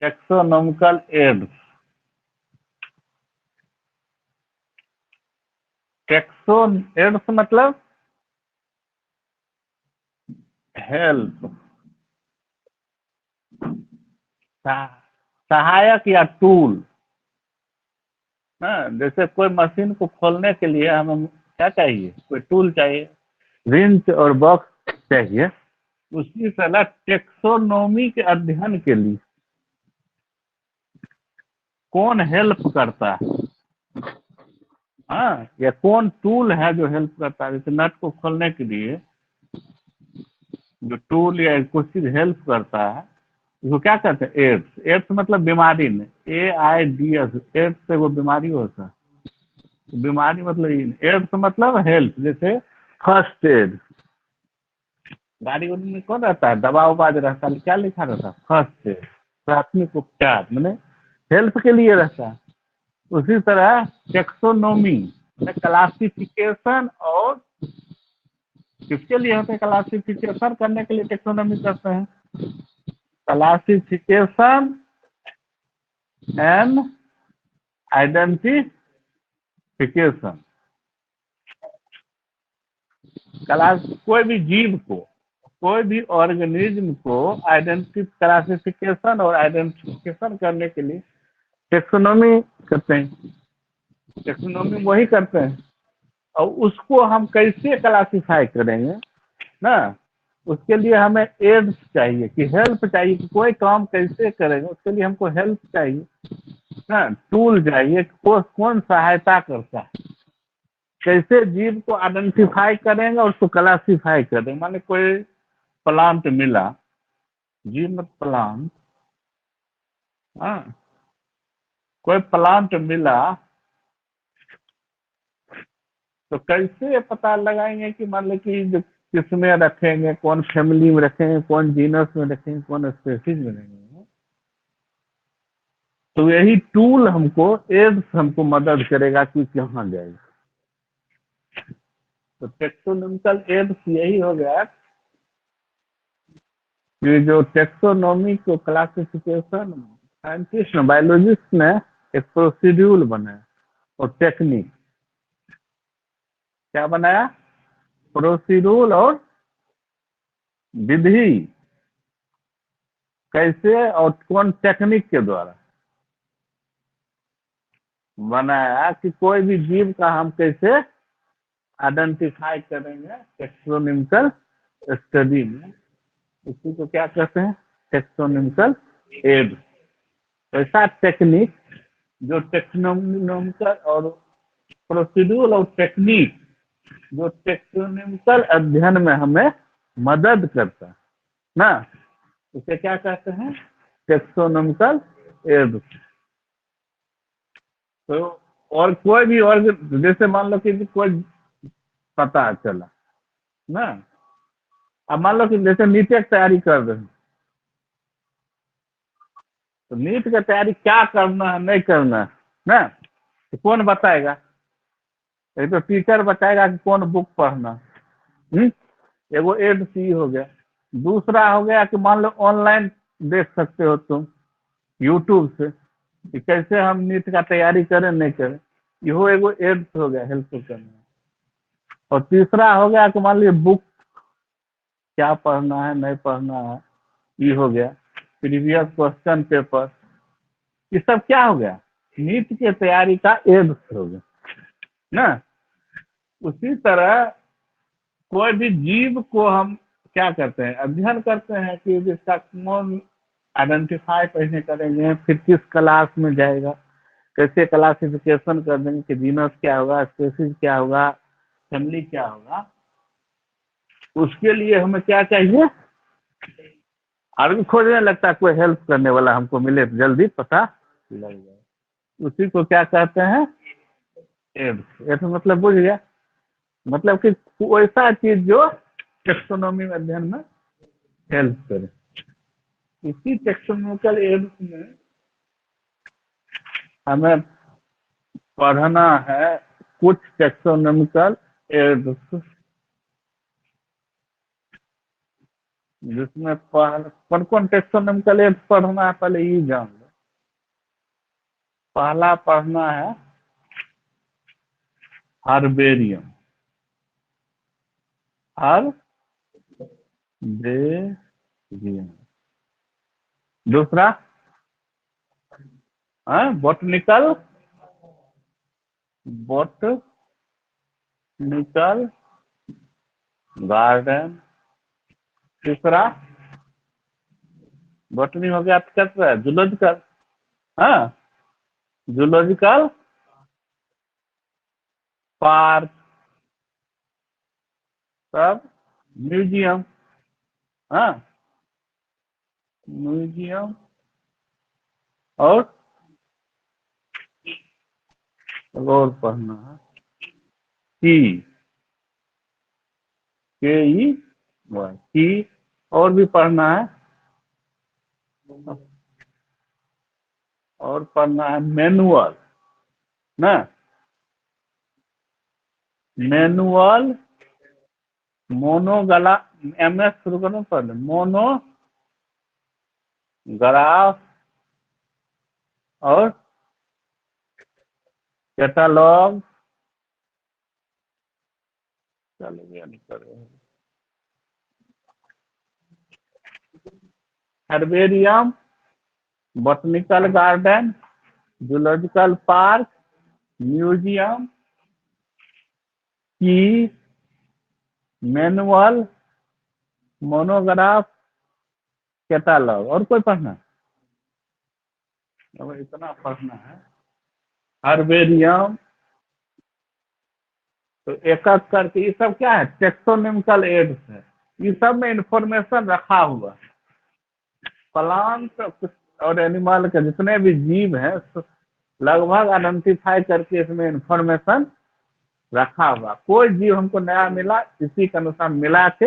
Taxonomical aids. Taxon aids मतलब help, सहायक या टूल। हाँ, जैसे कोई मशीन को खोलने के लिए हमें क्या चाहिए, कोई टूल चाहिए, रिंच और बॉक्स चाहिए। उसी तरह टेक्सोनोमी के अध्ययन के लिए कौन हेल्प करता है, हाँ, या कौन टूल है जो हेल्प करता है। जैसे नट को खोलने के लिए जो टूल या कुछ चीज हेल्प करता है उसको क्या कहते हैं, एड्स। एड्स मतलब बीमारी में, AIDS, एड्स से वो बीमारी होता है। बीमारी मतलब एड्स मतलब हेल्प। जैसे फर्स्ट एड, गाड़ी वाड़ी में कौन रहता है, दवा उबा जो रहता है क्या लिखा रहता है, फर्स्ट एड, प्राथमिक उपचार, मैंने हेल्प के लिए रहता है। उसी तरह टेक्सोनोमी क्लासिफिकेशन, और किसके लिए होते हैं, क्लासिफिकेशन करने के लिए टेक्सोनोमी करते हैं। Classification and identification. क्लास कोई भी जीव को, कोई भी ऑर्गेनिज्म को क्लासिफिकेशन और आइडेंटिफिकेशन करने के लिए टेक्सोनोमी करते हैं। टेक्सोनोमी वही करते हैं, और उसको हम कैसे क्लासिफाई करेंगे ना, उसके लिए हमें एड्स चाहिए, कि हेल्प चाहिए, कि कोई काम कैसे करेंगे उसके लिए हमको हेल्प चाहिए ना, टूल चाहिए, कौन सहायता करता है, कैसे जीव को आइडेंटिफाई करेंगे और उसको क्लासिफाई करेंगे। माने कोई प्लांट मिला, जीव मत प्लांट, हाँ, कोई प्लांट मिला तो कैसे पता लगाएंगे कि मान लो कि जो किसमें रखेंगे, कौन फैमिली में रखेंगे, कौन जीनस में रखेंगे, कौन स्पेसीज में रखेंगे। तो यही टूल हमको, एड्स हमको मदद करेगा कि कहाँ जाएगा। तो टेक्सोनोमिकल एड्स यही हो गया कि जो टेक्सोनोमी को क्लासिफिकेशन, साइंटिस्ट ने, बायोलॉजिस्ट ने एक प्रोसीड्यूल बनाया और टेक्निक, क्या बनाया, प्रोसीड्यूल और विधि, कैसे और कौन टेक्निक के द्वारा बनाया कि कोई भी जीव का हम कैसे आइडेंटिफाई करेंगे टेक्सोनोमिकल स्टडी में। इसी को क्या कहते हैं, टेक्सोनोमिकल एड। ऐसा टेक्निक जो टेक्सोनोमिकल और प्रोसीड्यूर और टेक्निक जो टेक्सोनोमिकल अध्ययन में हमें मदद करता है ना, उसे क्या कहते हैं, टेक्सोनोमिकल एड। तो और कोई भी, और जैसे मान लो कि कोई पता चला ना, अब मान लो कि जैसे नीट की तैयारी कर रहे हैं, तो नीट की तैयारी क्या करना है नहीं करना है ना, तो कौन बताएगा, एक तो टीचर बताएगा कि कौन बुक पढ़ना। एगो एड सी हो गया। दूसरा हो गया कि मान लो ऑनलाइन देख सकते हो तुम यूट्यूब से कि कैसे हम नीट का तैयारी करें नहीं करें, यो एगो एड्स हो गया हेल्प करना। और तीसरा हो गया कि मान लीजिए बुक क्या पढ़ना है नहीं पढ़ना है, ये हो गया। प्रीवियस क्वेश्चन पेपर, ये सब क्या हो गया, नीट की तैयारी का एड्स हो गया ना। उसी तरह कोई भी जीव को हम क्या करते हैं, अध्ययन करते हैं कि जिसका कौन आइडेंटिफाई पहले करेंगे, फिर किस क्लास में जाएगा, कैसे क्लासिफिकेशन कर देंगे कि जीनस क्या होगा, स्पेसीज क्या होगा, फैमिली क्या होगा। उसके लिए हमें क्या चाहिए, आदमी खोजने लगता है, कोई हेल्प करने वाला हमको मिले तो जल्दी पता लग जाए। उसी को क्या कहते हैं, एड्स। एड्स मतलब बुझ गया, मतलब कि वैसा चीज जो टेक्सोनोमी अध्ययन में हेल्प करे। इसी टेक्सोनोमिकल एड्स में हमें पढ़ना है कुछ टेक्सोनोमिकल एड्स। जिसमें कौन कौन टेक्सोनोमिकल एड्स पढ़ना है पहले ये जान लो। पहला पढ़ना है हर्बेरियम, हर्बेरियम। दूसरा बोटनिकल, बोटनिकल गार्डन। तीसरा बोटनी हो गया, कैसा है जूलॉजिकल, हाँ जूलॉजिकल पार्क, सब म्यूजियम, हाँ म्यूजियम। और पढ़ना है की, के ई वाई की। और भी पढ़ना है, और पढ़ना है मैनुअल ना, मैनुअल मोनोग्राफ, एम एस शुरू करो पहले, मोनोग्राफ और कैटलॉग। चलो नहीं करो, herbarium, botanical garden, zoological park, museum की, मैनुअल, मोनोग्राफ, कैटलॉग। और कोई पढ़ना? अब इतना पढ़ना है। हर्बेरियम, तो एक एक करके ये सब क्या है, टेक्सोनोमिकल एड्स है। ये सब में इंफॉर्मेशन रखा हुआ है। प्लांट और एनिमल के जितने भी जीव हैं लगभग आइडेंटिफाई करके इसमें इंफॉर्मेशन रखा हुआ। कोई जीव हमको नया मिला, इसी के अनुसार मिला के,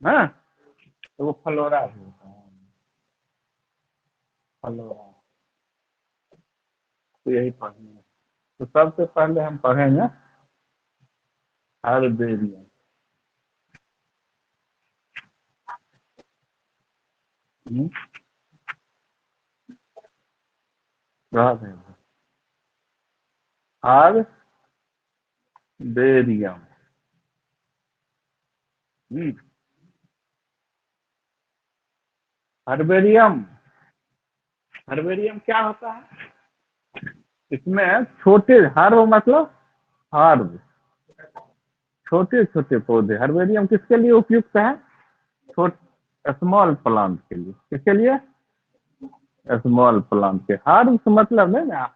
हाँ तो वो फ्लोरा भी होता है, फ्लोरा। तो यही पढ़ना है। तो सबसे पहले हम पढ़ेंगे हर्बेरियम। हर्बेरियम, हर्बेरियम, हर्बेरियम क्या होता है? इसमें छोटे, हर्ब मतलब हर्ब, छोटे छोटे पौधे। हर्बेरियम किसके लिए उपयुक्त है? छोट स्मॉल प्लांट के लिए। किसके लिए? स्मॉल प्लांट के। हर्ब मतलब है ना,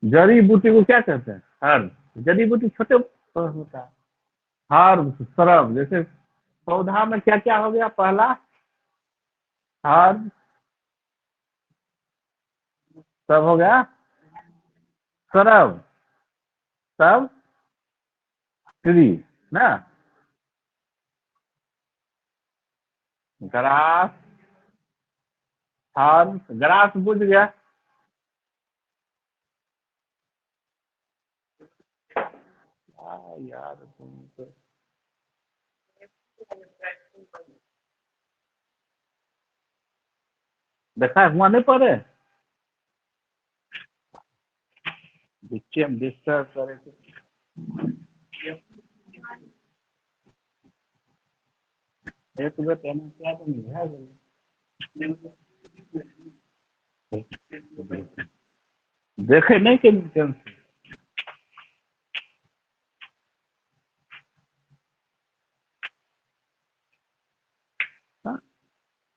जड़ी बूटी को क्या कहते हैं? हर्ब। जड़ी बूटी छोटे होता है। हर्ब श्रब, जैसे पौधा में क्या क्या हो गया? पहला हर्ब, सब हो गया श्रब, सब ट्री ना, ग्रास, हर्ब। ग्रास बुझ गया। यार तुम तो देखा है, हुआ नहीं पड़े बच्चे हम डिस्टर्ब करे थे। एक बेर एना क्या तो नहीं है, देखे नहीं के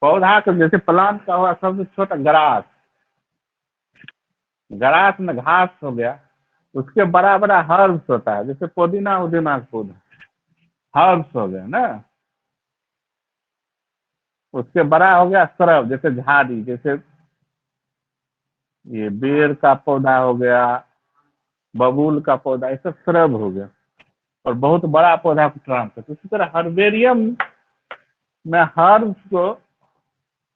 पौधा का, जैसे प्लांट का हुआ सबसे छोटा ग्रास, ग्रास में घास हो गया। उसके बड़ा बड़ा हर्ब्स होता है, जैसे पुदीना उदीना का पौधा, हर्ब्स हो गया ना। उसके बड़ा हो गया श्रब, जैसे झाड़ी, जैसे ये बेर का पौधा हो गया, बबूल का पौधा, ये सब श्रब हो गया। और बहुत बड़ा पौधा को ट्रांसफर। इसी तरह हर्बेरियम में हर्ब्स को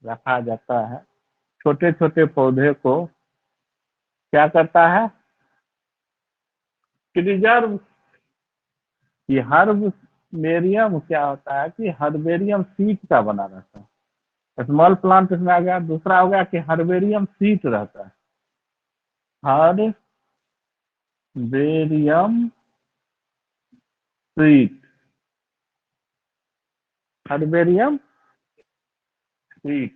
रखा जाता है। छोटे छोटे पौधे को क्या करता है? प्रिजर्व। ये हर्ब हर्बेरियम क्या होता है कि हर्बेरियम सीट का बना रहता है। स्मॉल प्लांट इसमें आ गया। दूसरा हो गया कि हर्बेरियम सीट रहता है। Herbarium seat. Herbarium seat.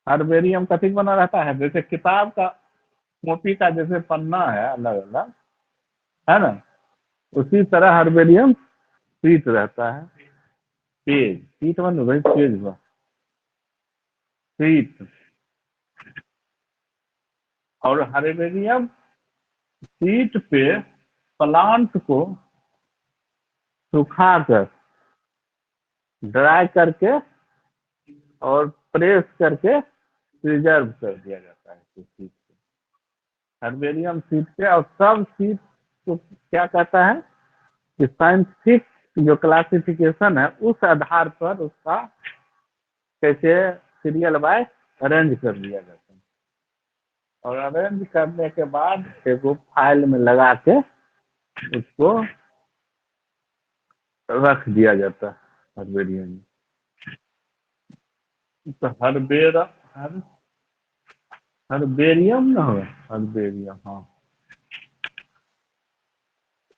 Herbarium कथी बना रहता है? जैसे किताब का कॉपी का जैसे पन्ना है अलग अलग, है ना, उसी तरह हर्बेरियम सीट रहता है। पेज, सीट बन भाई, पेज हुआ सीट। और हर्बेरियम सीट पे प्लांट को सुखाकर, ड्राई करके और प्रेस करके प्रिजर्व कर दिया जाता है इस सीट पे, हर्बेरियम सीट पे। और सब सीट को क्या कहता है कि साइंटिफिक जो क्लासिफिकेशन है उस आधार पर उसका कैसे सीरियल वाइज अरेंज कर दिया जाता है। और अरेंज करने के बाद एक फाइल में लगा के उसको रख दिया जाता है हर्बेरियम में। तो हर्बेरियम ना होगा, हर्बेरियम, हाँ।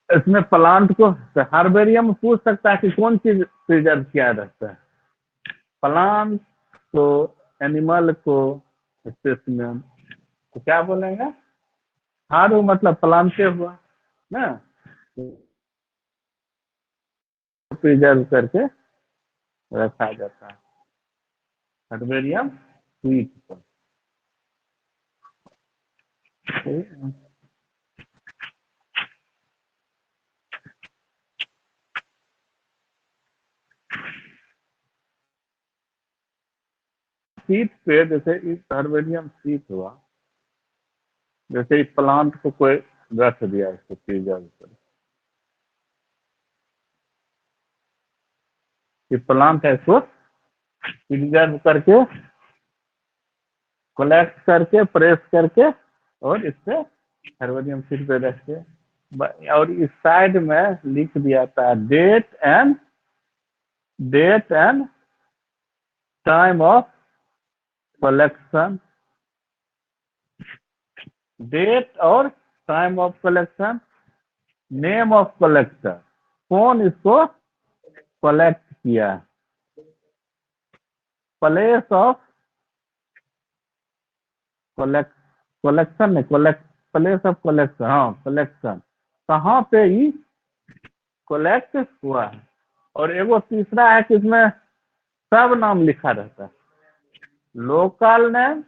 इसमें प्लांट को हर्बेरियम पूछ सकता है कि कौन चीज प्रिजर्व किया रहता है, प्लांट को, एनिमल को, स्पेसिमेन। तो क्या बोलेंगे? हार मतलब प्लांट से हुआ ना, प्रिजर्व करके रखा जाता है हर्बेरियम सीट पर। सीट पे जैसे इस हर्बेरियम सीट हुआ, जैसे इस प्लांट को कोई रख दिया इसको प्रिजर्व कर, ये प्लांट है इसको प्रिजर्व करके, कलेक्ट करके, प्रेस करके और इससे हर्बेरियम सीट पे रख के, और इस साइड में लिख दिया था date and time of collection, date और time of collection, name of collector, कौन इसको कलेक्ट किया, प्लेस ऑफ कलेक्शन नहीं, प्लेस ऑफ कलेक्शन, हाँ कलेक्शन, कहाँ पे ही कलेक्ट हुआ है। और एगो तीसरा है कि इसमें सब नाम लिखा रहता है, लोकल नेम,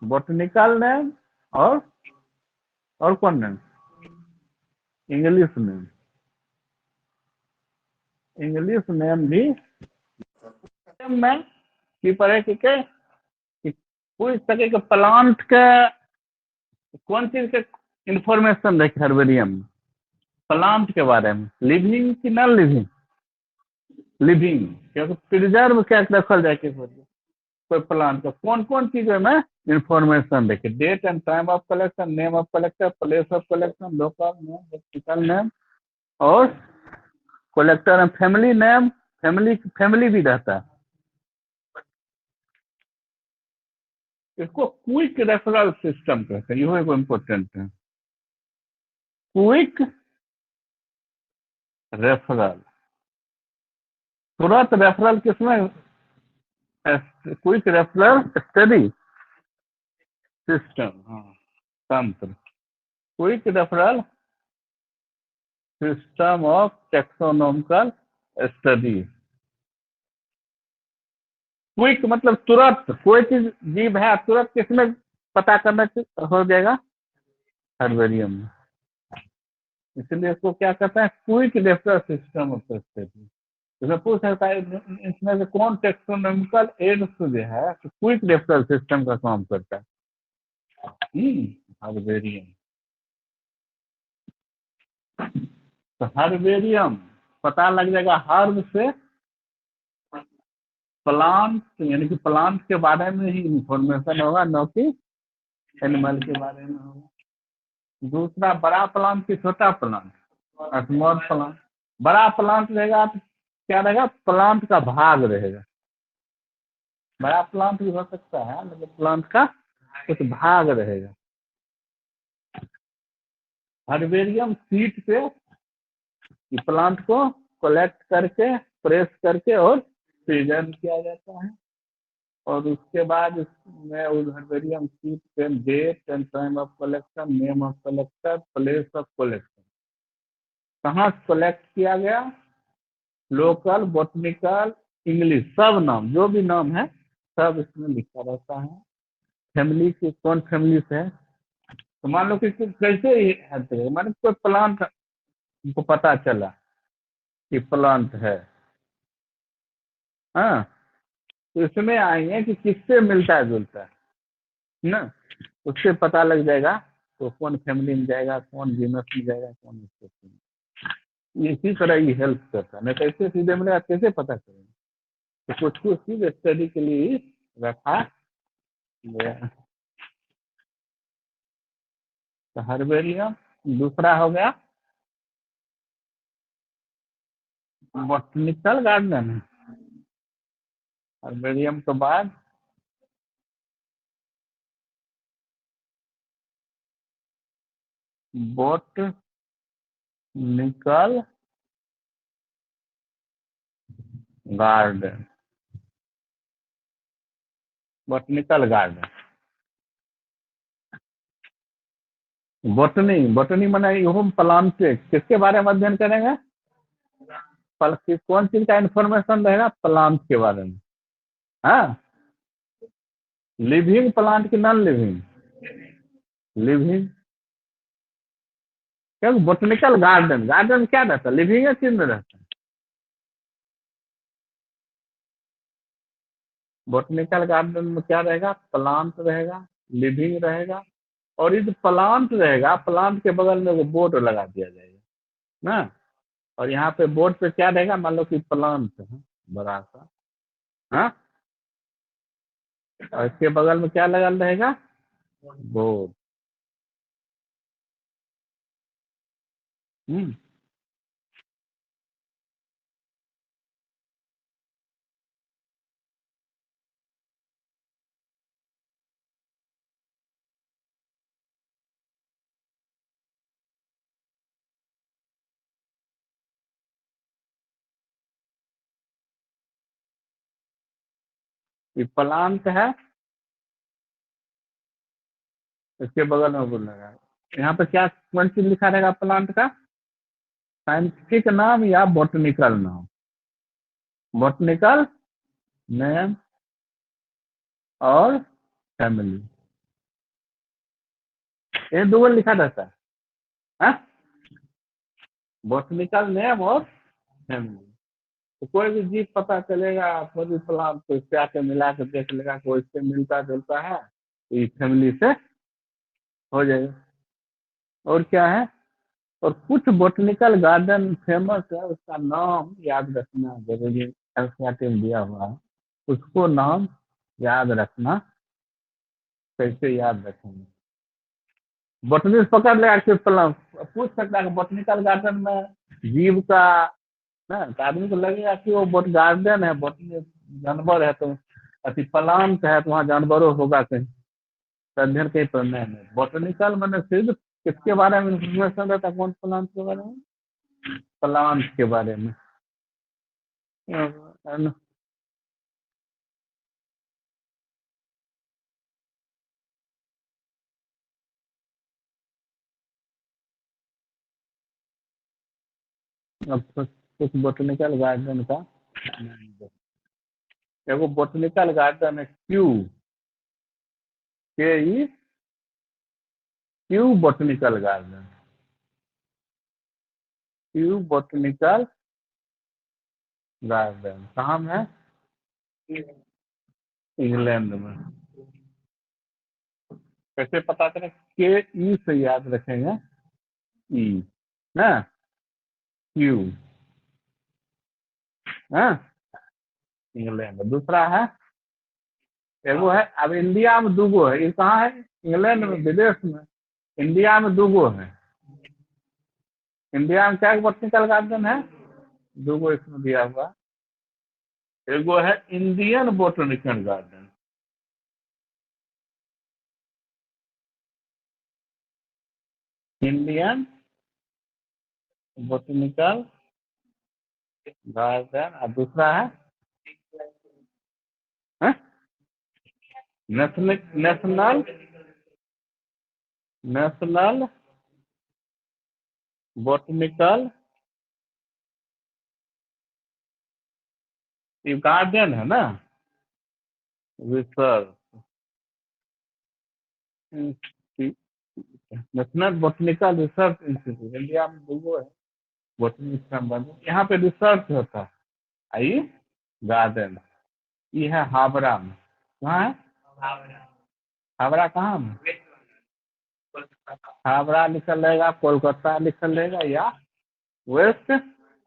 बोटनिकल नेम और कौन name, English name. English name भी में की पड़े कि पूछ सके कि प्लांट के कौन चीज के इंफॉर्मेशन रखे हर्बेरियम में, प्लांट के बारे में, लिविंग कि नॉन लिविंग, लिविंग, क्योंकि प्रिजर्व क्या रखल जाए कि कोई प्लांट का कौन कौन चीजों में इंफॉर्मेशन देखे, date and time of collection, name of collector, place of collection, local name, hospital name और collector and family name, family भी रहता है। इसको क्विक रेफरल सिस्टम कहते हैं, यह इम्पोर्टेंट है, क्विक रेफरल। तुरंत रेफरल किसमें? क्विक रेफरल स्टडी सिस्टम, हाँ, तंत्र, quick referral system of taxonomical study. Quick मतलब तुरंत, कोई चीज जीव है तुरंत किसमें पता करना हो जाएगा, हर्बेरियम में। इसलिए इसको क्या कहते हैं, quick referral system of study. इसमें पूछ सकता है इसमें से कौन टेक्सोनोमिकल एड्स जो है तो क्विक रेफरल सिस्टम का काम करता है, हर्बेरियम। तो हर्बेरियम पता लग जाएगा, हर्ब से प्लांट, यानी कि प्लांट के बारे में ही इंफॉर्मेशन होगा, न कि एनिमल के बारे में होगा। दूसरा, बड़ा प्लांट की छोटा प्लांट, स्मॉल प्लांट। बड़ा प्लांट रहेगा तो क्या रहेगा, प्लांट का भाग रहेगा। बड़ा प्लांट भी हो सकता है लेकिन प्लांट का कुछ भाग रहेगा। हर्बेरियम सीट पे प्लांट को कलेक्ट करके, प्रेस करके और प्रिजर्व किया जाता है। और उसके बाद इसमें उस हर्बेरियम सीट पे date and time of collection, name of collector, place of collection, कहाँ कलेक्ट किया गया, लोकल, बॉटनिकल, इंग्लिश, सब नाम, जो भी नाम है सब इसमें लिखा रहता है। फैमिली की कौन फैमिली से है, तो मान लो कि कैसे है, मान कोई प्लांट को पता चला कि प्लांट है, हाँ, तो इसमें आएंगे कि किससे मिलता है जुलता है ना, उससे पता लग जाएगा तो कौन फैमिली में जाएगा, कौन जीनस में जाएगा, कौन स्पेसीज में। इसी तरह ये हेल्प करता है, नहीं तो ऐसे सीधे मिलेगा कैसे पता करेंगे। तो कुछ कुछ चीज स्टडी के लिए रखा गया। तो हर्बेरियम दूसरा हो गया बॉटनिकल गार्डन है। हर्बेरियम के बाद botanical garden. Botanical garden, botany, botany माने हम प्लांट किसके बारे में अध्ययन करेंगे, कौन चीज का इंफॉर्मेशन रहेगा, प्लांट के बारे में। हाँ, लिविंग प्लांट की नॉन लिविंग, लिविंग। क्योंकि बोटनिकल गार्डन, गार्डन क्या रहता है, लिविंग चीज में रहता है। बोटनिकल गार्डन में क्या रहेगा, प्लांट रहेगा, लिविंग रहेगा। और ये जो प्लांट रहेगा, प्लांट के बगल में वो बोर्ड लगा दिया जाएगा ना। और यहाँ पे बोर्ड पे क्या रहेगा, मान लो कि प्लांट है बड़ा सा, हाँ, और इसके बगल में क्या लगा रहेगा, बोर्ड। हम्म। ये प्लांट है, इसके बगल में बोर्ड लगा है। यहाँ पे क्या कौन चीज लिखा रहेगा प्लांट का, साइंटिफिक नाम या बॉटनिकल नाम, बॉटनिकल नेम और फैमिली, ये दो लिखा रहता है। हाँ? बॉटनिकल नेम और फैमिली। तो कोई भी जीव पता चलेगा, कोई भी प्लांट को इससे आके मिला के देख लेगा, कोई इससे मिलता जुलता है तो इस फैमिली से हो जाएगा। और क्या है, और कुछ बॉटनिकल गार्डन फेमस है, उसका नाम याद रखना जरूरी, एनसीईआरटी में दिया हुआ है, उसको नाम याद रखना। कैसे याद रखेंगे, बोटनी पकड़ लेगा कि पूछ सकता है बोटनिकल गार्डन में जीव का ना, तो आदमी को लगेगा कि वो बोट गार्डन है, बोटनी जानवर है, तो अति प्लांट है तो वहाँ जानवरों होगा कहीं, तो अध्ययन कहीं पर नहीं। बोटनिकल मैंने सिर्फ किसके बारे में इंफॉर्मेशन रहता है, कौन प्लांट के बारे में, प्लांट के बारे में। अब कुछ बोटनिकल गार्डन का, देखो बोटनिकल गार्डन है क्यू, के E Q botanical garden, Q botanical garden कहाँ में है, इंग्लैंड में। कैसे पता करें, के ई से याद रखेंगे, ई ना, क्यू, हाँ, इंग्लैंड। दूसरा है, एगो है, अब इंडिया में दूगो है, ये कहाँ है, इंग्लैंड में, विदेश में। इंडिया में दूगो है, इंडिया में क्या बोटनिकल गार्डन है? दो गो इसमें दिया हुआ। एगो है Indian botanical garden. Indian botanical garden और दूसरा है नेशनल नेशनल नेशनल बोटनिकल ये गार्डन है ना, research national botanical research institute. India में दो है बोटनी से संबंधित, यहाँ पे रिसर्च होता है। आई गार्डन ये है हावड़ा में। कहाँ है? हावड़ा कहाँ में? हावड़ा लिखल रहेगा, कोलकाता लिखल रहेगा, या वेस्ट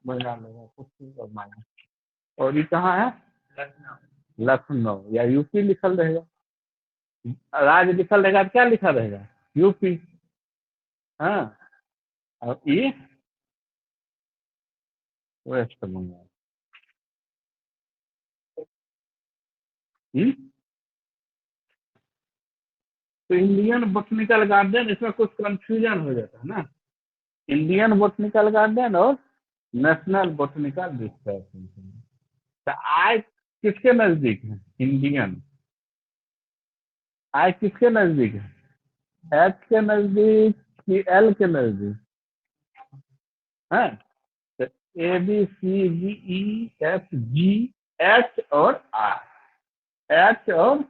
बंगाल रहेगा, कुछ भी माना। और ये कहाँ है? लखनऊ या यूपी लिखल रहेगा। राज्य लिखल रहेगा तो क्या लिखा रहेगा? यूपी। हाँ, और ये वेस्ट बंगाल। तो इंडियन बोटनिकल गार्डन, इसमें कुछ कंफ्यूजन हो जाता है ना। इंडियन बोटनिकल गार्डन और नेशनल बोटनिकल रिसर्च। तो आय किसके नजदीक है? इंडियन आय किसके नजदीक है? एच के नजदीक कि एल के नजदीक है? तो A B C D E F G H और आर, एच और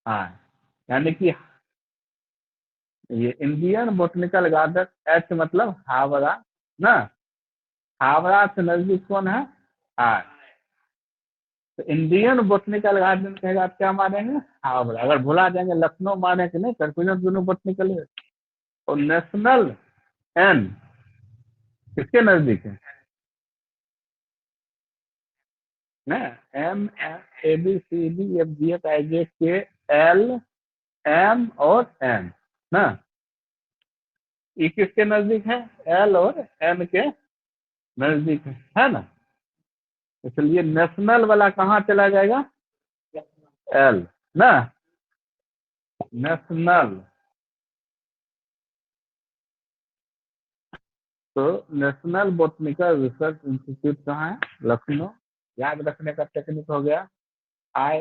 आर, यानी कि ये इंडियन बोटनिकल गार्डन, एच मतलब हावड़ा ना। हावड़ा से नजदीक कौन है? आर। तो इंडियन बोटनिकल गार्डन कहेगा आप क्या मानेंगे? हावड़ा। अगर भुला जाएंगे लखनऊ माने कि नहीं, कंफ्यूजन दोनों बोटनिकल है। और नेशनल एन किसके नजदीक है ना? M A B C D F G H I J K L M और एन ना, ये किसके नजदीक है? एल और एन के नजदीक है ना। इसलिए नेशनल वाला कहाँ चला जाएगा? एल ना। नेशनल, तो नेशनल बोटनिकल रिसर्च इंस्टीट्यूट कहाँ है? लखनऊ। याद रखने का टेक्निक हो गया। आई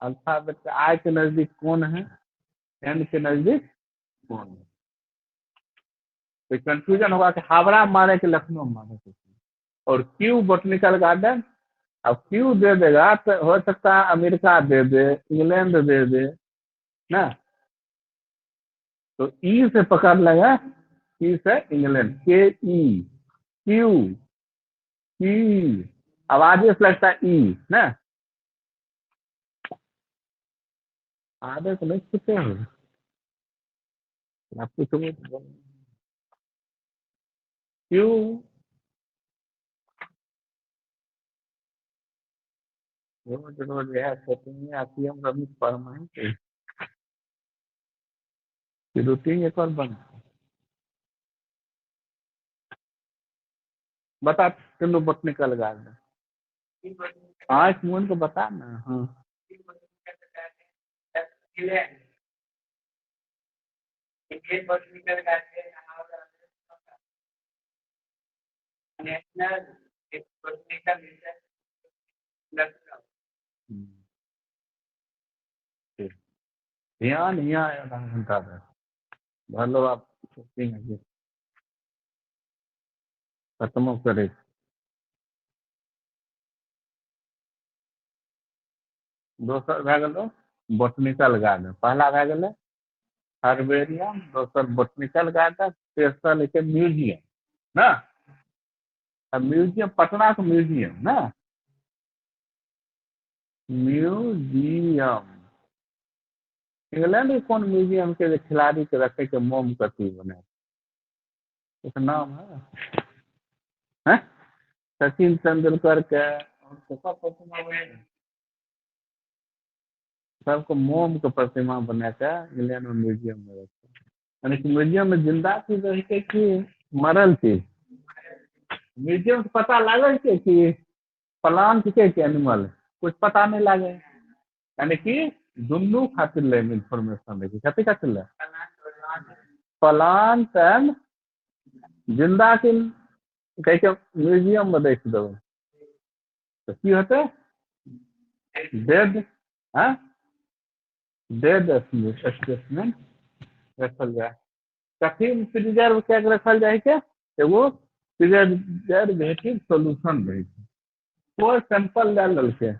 अल्फाबेट के आई के नजदीक कौन है? एन के नजदीक कौन है? तो कंफ्यूजन होगा कि हावड़ा मारे कि लखनऊ मारे। और क्यू बोटनिकल गार्डन, अब क्यू दे देगा तो हो सकता है अमेरिका दे दे, इंग्लैंड दे दे ना। तो ई से पकड़ लेगा, ई से इंग्लैंड, के ई क्यू ई, आवाज से लगता है ई ना। आधे तो नहीं पूछे हैं आप, कुछ क्यू रोज रोज यह सोचेंगे आपकी हम रवि परमानेंट की रूटीन एक और बन। बता तेलु बोटनिकल गार्डन। हाँ इस मून को बता ना। हाँ हम्म, ठीक। ध्यान यहाँ आधा घंटा है। भलो आप सोचेंगे खत्म करे। दोसर भए गेलो बोटनिकल गार्डन, पहला भए गेलै हर्बेरियम, दोसर बोटनिकल गार्डन, तेसर लिखे म्यूजियम ना। अब म्यूजियम पटना के म्यूजियम ना। म्यूजियम इंग्लैंड के कौन म्यूजियम के खिलाड़ी के रखे के मोम कथी बने, एक नाम है? सचिन तेंदुलकर के और सबका प्रतिमा बने, सबको मोम के प्रतिमा बना के इंग्लैंड में म्यूजियम में रखे। यानी कि म्यूजियम में जिंदा चीज रही के कि मरल चीज। म्यूजियम से पता लागल के कि प्लांट के एनिमल कुछ पता नहीं लागे, यानी कि दुनू खातिर ले इंफॉर्मेशन रही कथी खातिर ले प्लांट एंड जिंदा के कह के म्यूजियम में देख देबै तो की होते डेड, हाँ डेड स्पेसिमेन रखल जाए। कथी प्रिजर्व क्या रखल जाए के एगो प्रिजर्वेटिव सोल्यूशन रहे कोई सैंपल ले ललके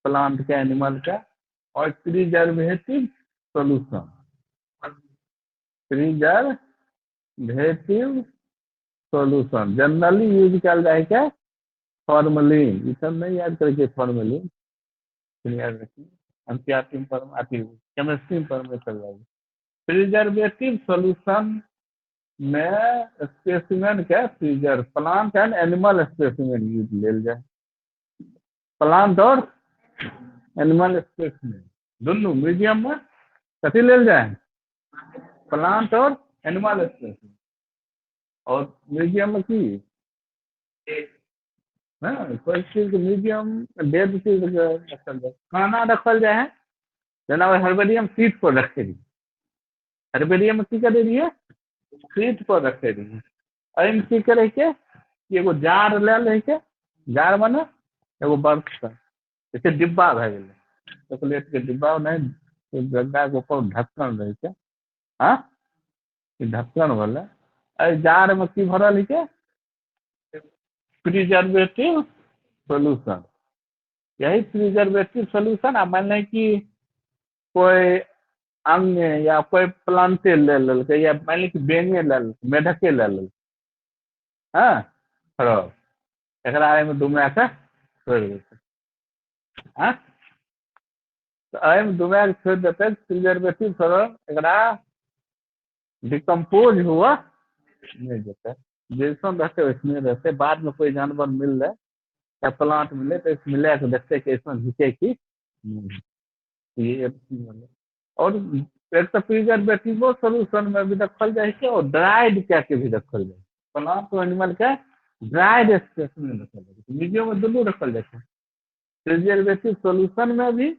प्लांट के एनिमल के और preservative solution, preservative solution generally use कल जाए के फॉर्मलिन, ये सब नहीं याद करके फॉर्मलिन याद रखिए, एनसीईआरटी में आती है, केमिस्ट्री में चल जाएगी। प्रिजर्वेटिव सोल्यूशन में स्पेसिमेन के preserve plant and animal specimen use लेल जाए, प्लांट और एनिमल स्पेसिमेन दोनों म्यूजियम में कथी लेल जाए प्लांट और एनिमल स्पेसिमेन। और म्यूजियम में की कोई चीज म्यूजियम डेड चीज रखल जाए, खाना रखल जाए है जना हर्बेरियम सीट पर रखे रही, हर्बेरियम में की करे रहिए सीट पर रखे रहिए, एहिमे की करे के एगो जार ले रहे के, जार माने एगो बर्फ का जैसे डिब्बा भए गेलै चॉकलेट के डिब्बा नहीं गड्ढा के ऊपर ढक्कन रहे के, हाँ ढक्कन वाला जार में की भरल है के प्रिजर्वेटिव सोल्यूशन। यही प्रिजर्वेटिव सोल्यूशन आ मान लें कि कोई अंग या कोई प्लांटे ले ललके या मान ली कि बेंगे ले मेढके ले लल, हाँ खराब एकरा में डुमा के छोड़ देते, हाँ तो एहिमे डुमा के छोड़ देते प्रिजर्वेटिव सोल्यूशन एकरा डिकम्पोज हुआ नहीं देते, जैसन रहते वैसने रहते, बाद में कोई जानवर मिल जाए या प्लांट मिले तो इसमें मिला के देखते कि इसमें घिसे की ये और एक तो प्रिजर्वेटिव सोल्यूशन में भी रखल जाए के और ड्राइड क्या के भी रखल जाए, प्लांट और एनिमल के ड्राइड स्पेसिमेन रखल जाए, म्यूजियम में दोनों रखल जाए प्रिजर्वेटिव सोल्यूशन में भी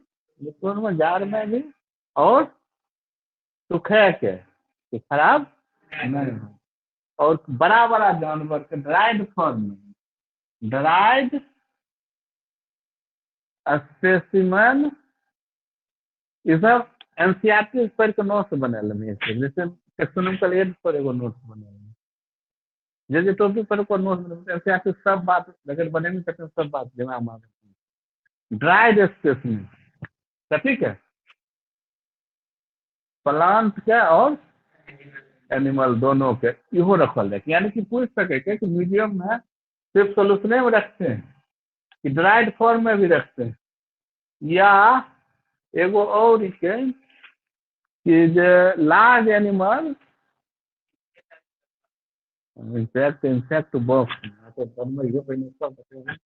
लिक्विड में जार में भी और सूखे के खराब नहीं हो, और बड़ा बड़ा जानवर के ड्राइड फॉर्म में ड्राइड स्पेसिमेन ये सब एनसीईआरटी पर के नोट्स बनल है, जैसे टेक्सोनॉमिकल एड पर एगो नोट्स बनल है, जे टॉपिक पर को नोट्स बनल एनसीईआरटी सब बात अगर बने नहीं सकते सब बात दिमाग में ड्राइड स्पेसिमेन ठीक है प्लांट के और एनिमल दोनों के इहो रखल जाए, यानी कि पूछ सके कि म्यूजियम में सिर्फ सोल्यूशने में रखते हैं कि ड्राइड फॉर्म में भी रखते हैं या एगो और के कि जे लार्ज एनिमल इंसेक्ट बॉक्स तो बनबैयो पहिने सब बतेबै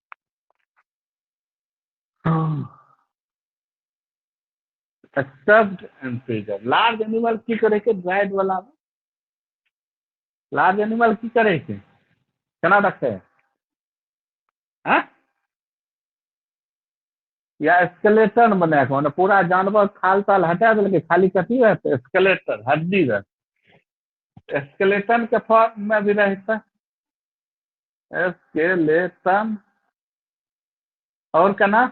stuffed and freezer large animal की करे के ड्राइड वाला में लार्ज एनिमल की करे के केना रखे हैं या स्केलेटन बना के पूरा जानवर खाल ताल हटा दिल खाली कथी रहते स्केलेटन हड्डी रहते स्केलेटन के फॉर्म में भी रहता स्केलेटन और केना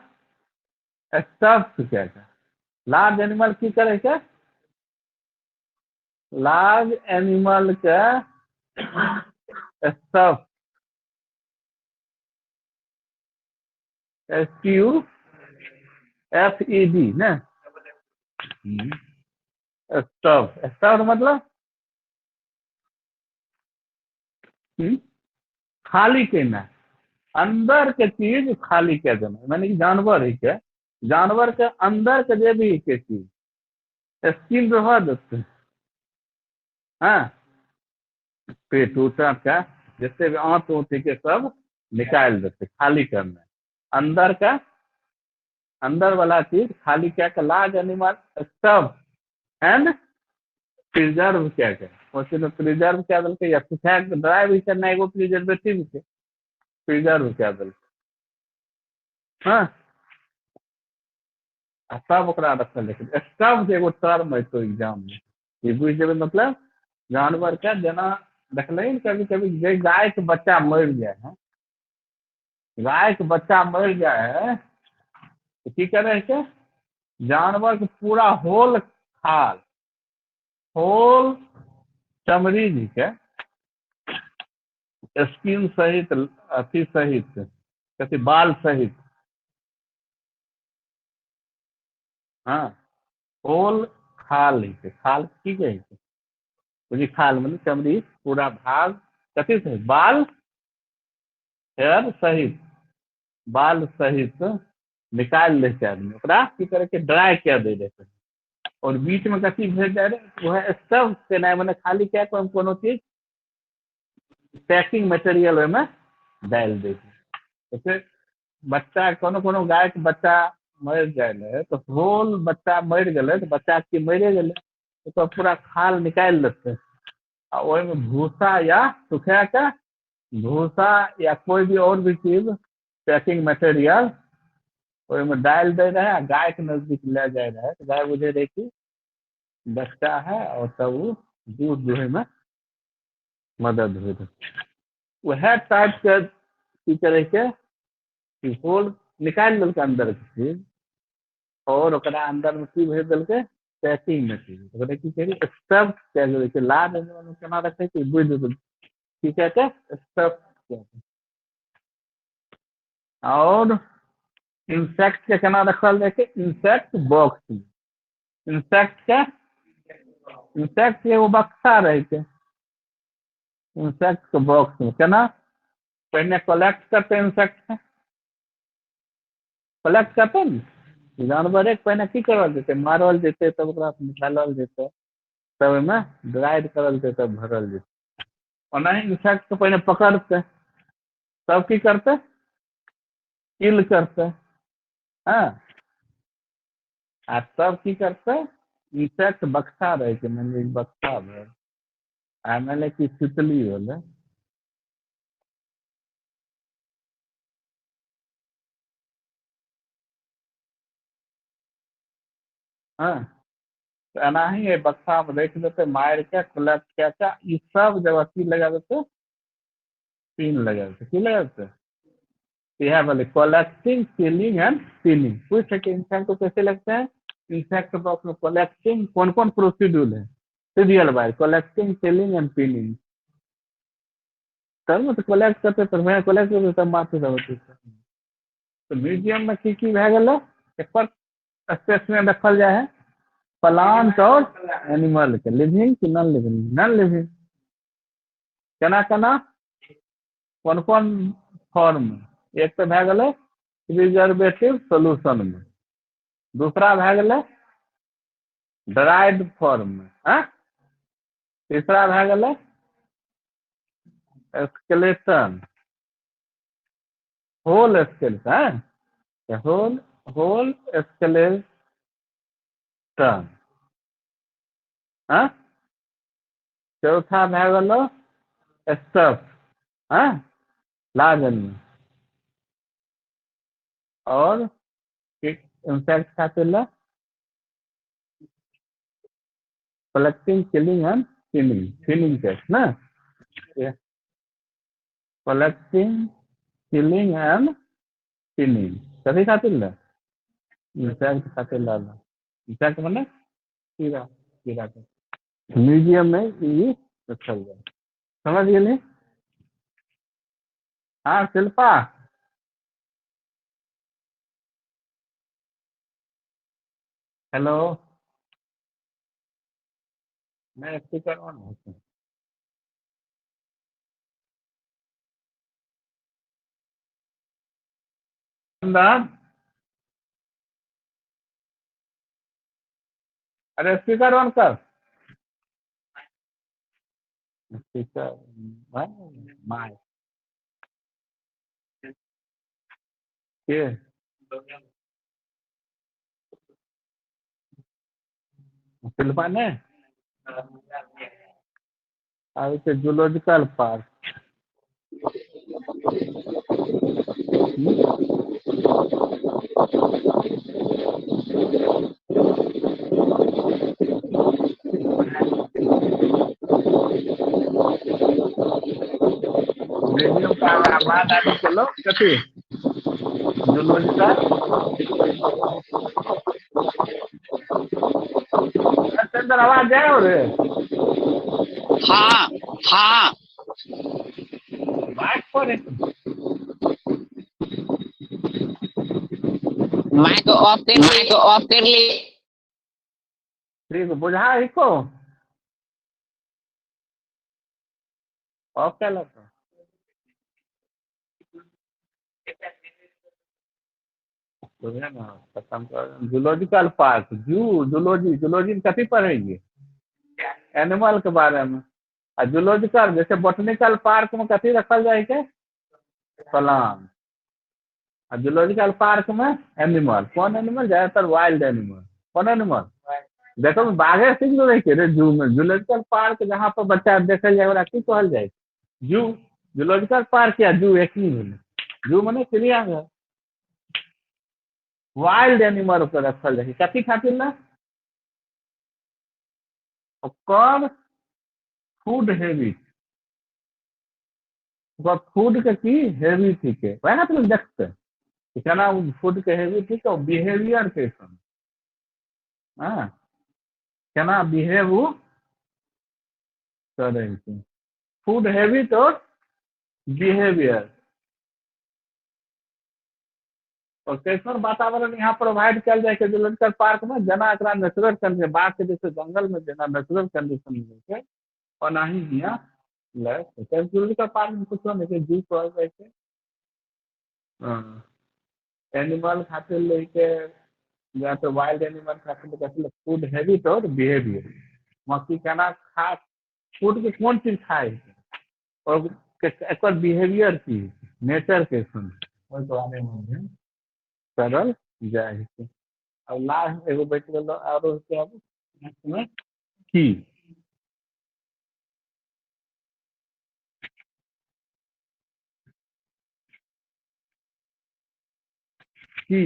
स्टफ्ड क्या लार्ज एनिमल की करे के लार्ज एनिमल के स्टफ STUFED ना स्टफ स्टफ मतलब खाली कहना अंदर के चीज खाली कह देना माने कि जानवर ही के जानवर के अंदर के जे भी के चीज स्किन रह देते हाँ पेट उठा का जितने भी आंत ऊँट के सब निकाल देते खाली करना अंदर का अंदर वाला चीज खाली क्या large animal stuff and preserve क्या क्या उसी में प्रिजर्व क्या दल के या सुखा के ड्राई भी करना एगो प्रिजर्वेटिव के प्रिजर्व क्या दल हाँ आ सब ओकरा रखल है स्टफ एगो टर्म है तो एग्जाम में ये बुझ जेबै मतलब जानवर के जेना देखले कभी कभी जे गाय के बच्चा मर जाए है गाय के बच्चा मर जाए है तो की करे छै जानवर के पूरा होल चमड़ी जी के स्किन सहित अथी सहित कथी बाल सहित हाँ होल खाल है खाल की कहे छै बुझी खाल मतलब चमड़ी पूरा भाग कथी से बाल हेयर सहित बाल सहित निकाल ले छै आदमी ओकरा की करे के ड्राई क्या दे रहे और बीच में कथी भेज जाए रहे वह स्टफ के नहीं मैंने खाली क्या कोनो चीज पैकिंग मटेरियल में डाल दे जैसे बच्चा कोनो कोनो गाय के बच्चा मर जाए तो होल बच्चा मर गए तो बच्चा के मरे गए तो पूरा खाल निकाल लेते आ ओहि में भूसा या सुखा के भूसा या कोई भी और भी चीज पैकिंग मटेरियल ओहि में डाल दे रहे हैं गाय के नजदीक ले जाए रहे तो गाय बुझे रहे कि बच्चा है और तब वो दूध दुहे में मदद हो रही वह टाइप के की करे के कि होल निकाल देलकै अंदर के चीज और ओकरा अंदर में की भेज देलकै पैकिंग में चीज ओकरा की करी स्टफ कयल गेलै छै लाद केना रखे छै बुझ की कहते स्टफ और इंसेक्ट के केना रखल जाए छै इंसेक्ट बॉक्स में इंसेक्ट के एगो बक्सा रहे छै इंसेक्ट के बॉक्स में केना पहिने कलेक्ट करते इंसेक्ट के कलेक्ट करते ने जानवर के पहिने की करल जेतै मारल जेतै तब ओकरा निकालल जेतै तब ओहिमे ड्राइड करल जेतै तब भरल जेतै ओनाही इंसेक्ट के पहिने पकड़तै तब की करतै किल करतै हाँ आ तब की करतै इंसेक्ट बक्सा रहे छै मान ली बक्सा भेल आ मान ली कि तितली होलै हाँ तो एनाही एहि बक्सा में रख देते मारि के कलेक्ट कए के ई सब जगह की लगा देते पिन लगा देते की लगा देते यह वाले कलेक्टिंग किलिंग एंड सीलिंग पूछ सके इंसान को कैसे लगता है इंसेक्ट बॉक्स में कलेक्टिंग कौन कौन प्रोसीड्यूल है serial wise collecting selling and pinning तब तो कलेक्ट करते तो मैं कलेक्ट करते तब माथे होती तो म्यूजियम में की भए गेलै एकर स्पेस में रखल जाए है प्लांट और एनिमल के लिविंग कि नॉन लिविंग केना केना कौन कौन फॉर्म में एक तो भए गेलै प्रिजर्वेटिव सोल्यूशन में दूसरा भए गेलै ड्राइड फॉर्म में हाँ तीसरा भए गेलै skeleton whole skeleton whole whole skeleton हाँ चौथा भए गेलो स्टफ हाँ लार्जन में और इंसेक्ट खातिर ला कलेक्टिंग किलिंग एंड फिनिंग टेस्ट ना कलेक्टिंग किलिंग एंड फिनिंग कथी खातिर ला इंसेक्ट खातिर ला इंसेक्ट माने कीड़ा कीड़ा के म्यूजियम में ई रखल जाए समझ गेली हाँ शिल्पा हेलो मैं स्पीकर ऑन है अंदर अरे स्पीकर ऑन कर स्पीकर माइक के शिल्पा ने अब के जूलॉजिकल पार्क म्यूजियम का आबाद आदमी चलो कथी जूलॉजिकल अंदर आवाज जाए रे हाँ हाँ बाइक पर माइक ऑफ कर ली ठीक बुझा ही को ऑफ क्या लगता जूलॉजिकल पार्क जूलॉजी जूलॉजी में कथी पढ़ेंगे एनिमल के बारे में आ जूलॉजिकल जैसे बोटनिकल पार्क में कथी रखल जाए के प्लांट आ जूलॉजिकल पार्क में एनिमल कौन एनिमल ज्यादातर वाइल्ड एनिमल कौन एनिमल देखो बाघे सिंह तो नहीं रे जू में जूलॉजिकल पार्क जहाँ पर बच्चा देखल जाए ओकरा की कहल जाए जू जूलॉजिकल पार्क या जू एक ही भेलै जू मने चिड़ियाघर वाइल्ड एनिमल पर रखल जाए कथी खातिर ना ओकर फूड हैबिट ओकर फूड के की हैबिट के वह ना तुम देखते केना फूड के हैबिट ठीक है बिहेवियर कैसन हाँ केना बिहेव करे फूड हैबिट और बिहेवियर और कैसन वातावरण यहाँ प्रोवाइड कल जाए जूलॉजिकल पार्क में जना एकरा नेचुरल कंडीशन बाघ के जैसे जंगल में जना नेचुरल कंडीशन मिले छै ओनाही हियाँ जूलॉजिकल पार्क में कुछ नहीं जू कहल जाए छै एनिमल खातिर लेके या तो वाइल्ड एनिमल खातिर कहते फूड हैबिट और बिहेवियर मक्खी केना खा फूड के कौन चीज खाए और एकर बिहेवियर की नेचर कैसन ओहि बारे में करल जाए छै अब लास्ट एगो बैठ गेलो आरो अब में की की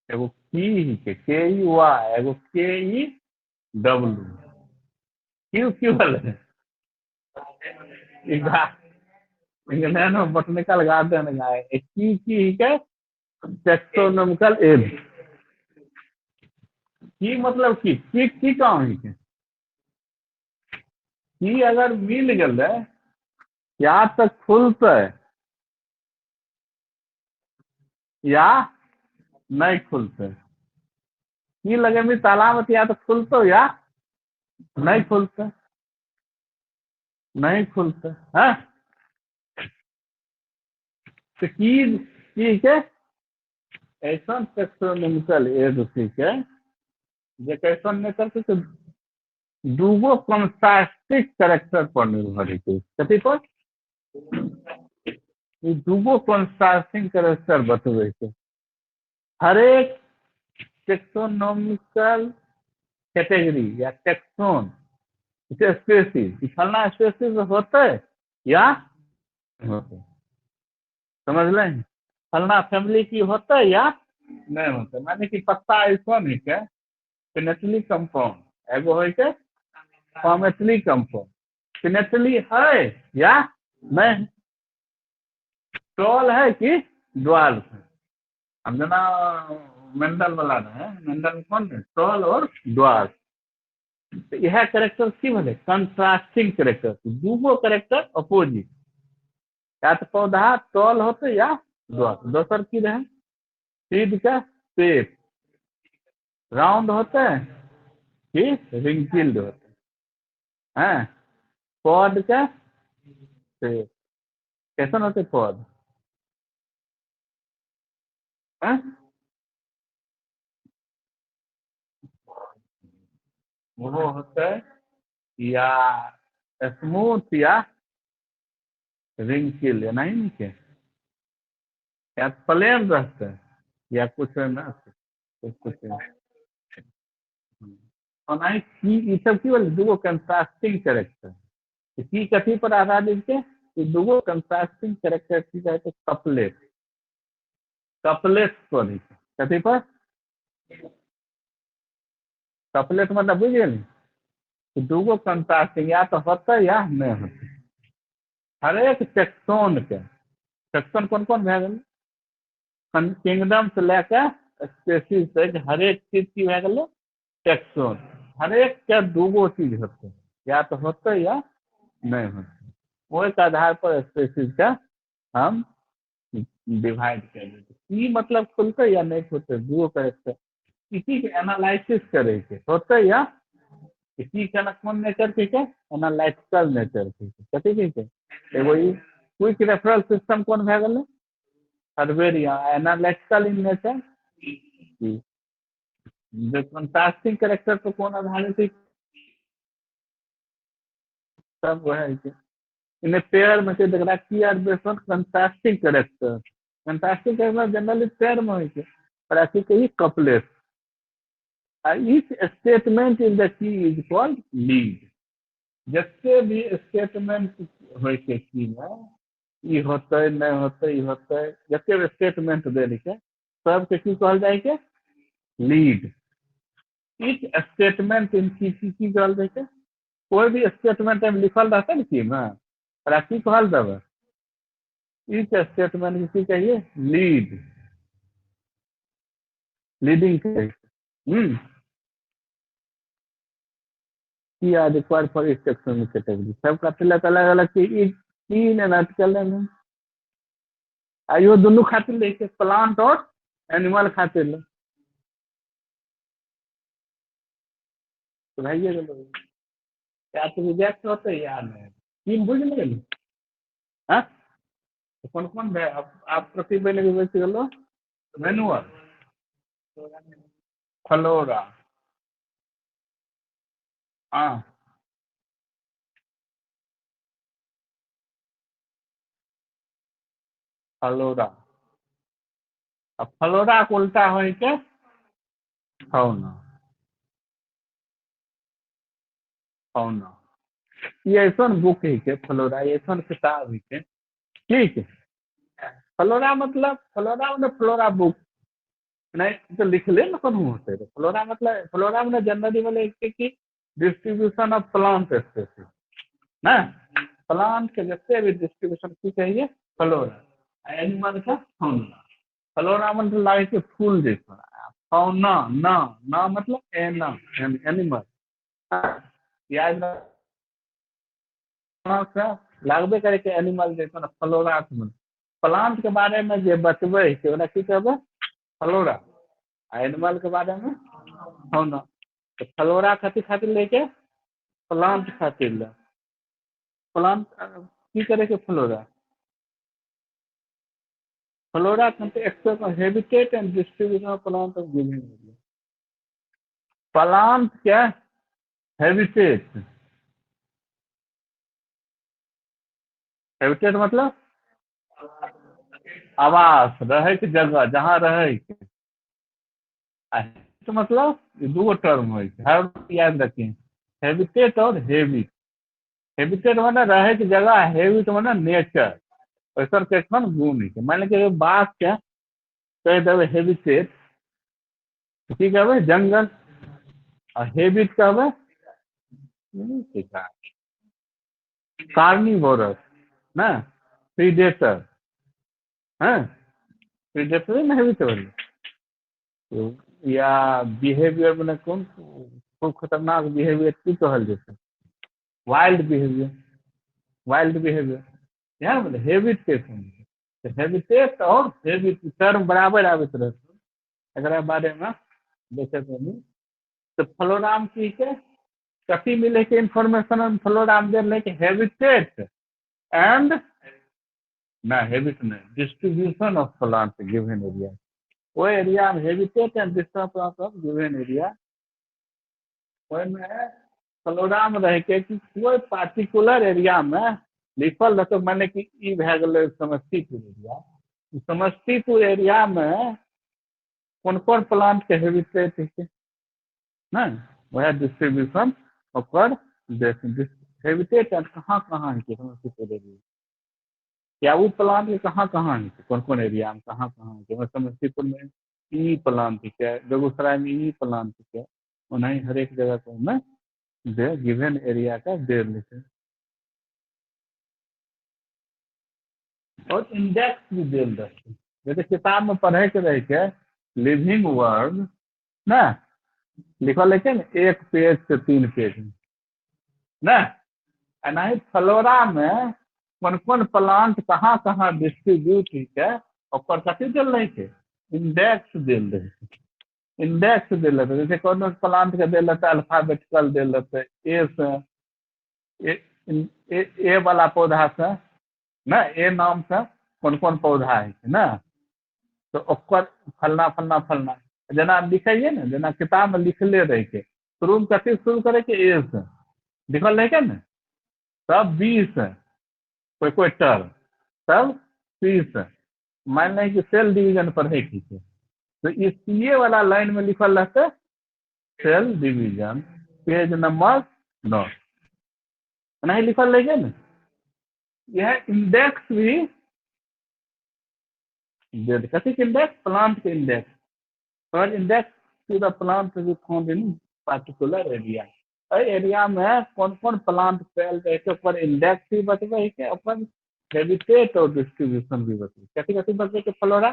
एगो की के ई वाई एगो के ई डब्लू क्यू क्यू वाले इंग्लैंड में बोटनिकल गार्डन गाय की के टेक्सोनोमिकल एज की मतलब की काम है की अगर मिल गए या तक खुलते या नहीं खुलते की लगे में ताला या तो खुलते या नहीं खुलते नहीं खुलते हैं तो की के ऐसा टेक्सोनोमिकल एज के जे कैसन नहीं करते तो दूगो कॉन्ट्रास्टिक कैरेक्टर पर निर्भर है कथी पर ई दूगो कॉन्ट्रास्टिंग कैरेक्टर बतबै छै हरेक टेक्सोनोमिकल कैटेगरी या टेक्सोन स्पेसीज फलना स्पेसीज होते या होते समझ लें फलना फैमिली की होते या नहीं होते माने कि पत्ता ऐसा है के पिनेटली कंपाउंड एगो है के फॉर्मेटली कंपाउंड पिनेटली है या नहीं टॉल है कि ड्वार्फ है अब जना मेंडल वाला है मेंडल कौन है टॉल और ड्वार्फ तो यह कैरेक्टर की भेलै कंट्रास्टिंग कैरेक्टर दूगो कैरेक्टर अपोजिट या तो पौधा टॉल होते या ड्वार्फ दोसर की रहे सीड का शेप राउंड होते हैं कि रिंकिल्ड होते हैं पौध का शेप कैसन होते पौध हैं वो होता है या स्मूथ या रिंकिल या नहीं के या प्लेन रहते हैं या कुछ ना कुछ और ना ही की ई सब की बोले दूगो कंट्रास्टिंग कैरेक्टर की कथी पर आधारित के कि दूगो कंट्रास्टिंग कैरेक्टर की कहते कपलेट कपलेट पर कथी पर कपलेट मतलब बुझ गेली कि दूगो कंट्रास्टिंग या तो होते या नहीं होते हर एक सेक्शन कौन कौन भए गेल किंगडम से लेकर स्पेसीज तक हर एक चीज की भए गेलै टेक्सोन हर एक के दूगो चीज होते या तो होते या नहीं होते ओहि के आधार पर स्पेसीज का हम डिवाइड कर देते ई मतलब खुलते या नहीं खुलते दूगो कैरेक्टर इसी के एनालिसिस करे के होते या इसी के कौन नेचर के एनालिटिकल नेचर के कथी के एगो ई क्विक रेफरल सिस्टम कौन भए गेलै हर्बेरिया एनालिटिकल इन नेचर जो कंट्रास्टिंग कैरेक्टर पर कौन आधारित है सब वह है इन्हें पेयर में से देख रहा की are based on contrasting character generally pair में होइ छै और ऐसी के ही couplet each statement in the key is called lead जते भी स्टेटमेंट होइ छै की में ई होते नहीं होते ई होते जते भी स्टेटमेंट दे लिखे सबके की कहल जाइ छै लीड each स्टेटमेंट इन की कहल जाइ छै कोई भी स्टेटमेंट में लिखल रहते ना की में ओकरा की कहल देबै each स्टेटमेंट की कहिए लीडिंग की आर रिक्वायर्ड फॉर इस सेक्शन कैटेगरी सबका तिलक अलग अलग तीन एनालिटिकल है आइयो दोनों खातिर लेके प्लांट और एनिमल खातिर ले तो भाइये गेलो क्या तो रिजेक्ट होते या नहीं तीन बुझ गेल हाँ कौन कौन है आप प्रतिबंध के बेच गेलो मैनुअल फ्लोरा हाँ फ्लोरा अब फ्लोरा के उल्टा हो के फौना फौना ये ऐसा बुक है के फ्लोरा ऐसा किताब है के ठीक है फ्लोरा मतलब फ्लोरा बुक नहीं तो लिख ले ना कौन होते फ्लोरा में जनरली बोले की डिस्ट्रीब्यूशन ऑफ प्लांट स्पेसीज ना प्लांट के जितने भी डिस्ट्रीब्यूशन की चाहिए फ्लोरा एनिमल का फौना फ्लोरा मतलब लागे के फूल जैसा फौना ना मतलब एना एनिमल याद लागबे करे के एनिमल जैसा फ्लोरा प्लांट के बारे में जे बतबै ओकरा की कहबै फ्लोरा एनिमल के बारे में फौना तो फ्लोरा खातिर लेके प्लांट खातिर ले प्लांट की करे के flora habitat and distribution of plant of given area plant क्या हैबिटेट मतलब आवास रहे के जगह जहाँ रहे तो मतलब दो टर्म हो हर याद रखिए हैबिटेट और हैबिटेट माने रहे के जगह हैबिट माने नेचर वैसा कैसन गुण है मान लीजिए बाघ के कह देवे हैबिटेट की कहबै जंगल और हैबिट कहबै कार्निवोरस ना प्रीडेटर हाँ प्रीडेटर ना हैबिट तो या बिहेवियर मैंने कौन खूब खतरनाक बिहेवियर की कहल जैसे वाइल्ड बिहेवियर यहाँ बोले हैबिट के हैबिटेट और हैबिट टर्म बराबर आबत रहते एकरा बारे में देखे तो फ्लोराम की के कथी मिले के इंफॉर्मेशन फ्लोराम दे के हैबिटेट एंड ना हैबिट नहीं distribution of plant given area वो एरिया में habitat and distribution of given area में फ्लोरा में रह के कि कोई पार्टिकुलर एरिया में लिखल रहते माने कि ई भए गेलै समस्तीपुर एरिया समस्तीपुर एरिया में कौन कौन प्लांट के हैबिटेट है ना वह डिस्ट्रीब्यूशन ओकर हैबिटेट कहाँ कहाँ है समस्तीपुर एरिया, क्या वो प्लांट के कहाँ कहाँ है, कौन कौन एरिया में कहाँ कहाँ है, समस्तीपुर में ई प्लांट है, बेगूसराय में ई प्लांट है, उन्हें हर एक जगह को मैं दे गिवन एरिया का दे लेते और इंडेक्स भी दे रहे, जैसे किताब में पढ़े के रहे के लिविंग वर्ड ना लिखल है ना 1 पेज से 3 पेज में ना, नहीं फ्लोरा में कौन कौन प्लांट कहाँ कहाँ डिस्ट्रीब्यूट है और कथी दिल रही है, इंडेक्स दिल रही है, इंडेक्स दिल रहे, जैसे कौन प्लांट के दिल रहता है अल्फाबेटिकल दिल रहते ए से ए वाला पौधा से ना, ए नाम से कौन कौन पौधा है ना, तो ओकर फलना फलना फलना जना लिखिए ना, जना किताब में लिखले रहे के शुरू में कथी शुरू करे के ए से लिखल रहे के ना, तब 20 कोई कोई टर्म, तब 30 मान लें कि सेल डिवीजन पढ़े की थे तो इस ये वाला लाइन में लिखल रहते सेल डिवीजन पेज नंबर 9 नहीं लिखल रहेगा ना, यह इंडेक्स भी कथी के इंडेक्स, प्लांट के इंडेक्स, और इंडेक्स टू द प्लांट भी found in particular area, area में कौन कौन प्लांट फैल रहे थे पर इंडेक्स भी बतबे के अपन हैबिटेट और डिस्ट्रीब्यूशन भी बतबे, कथी कथी बतबे के फ्लोरा,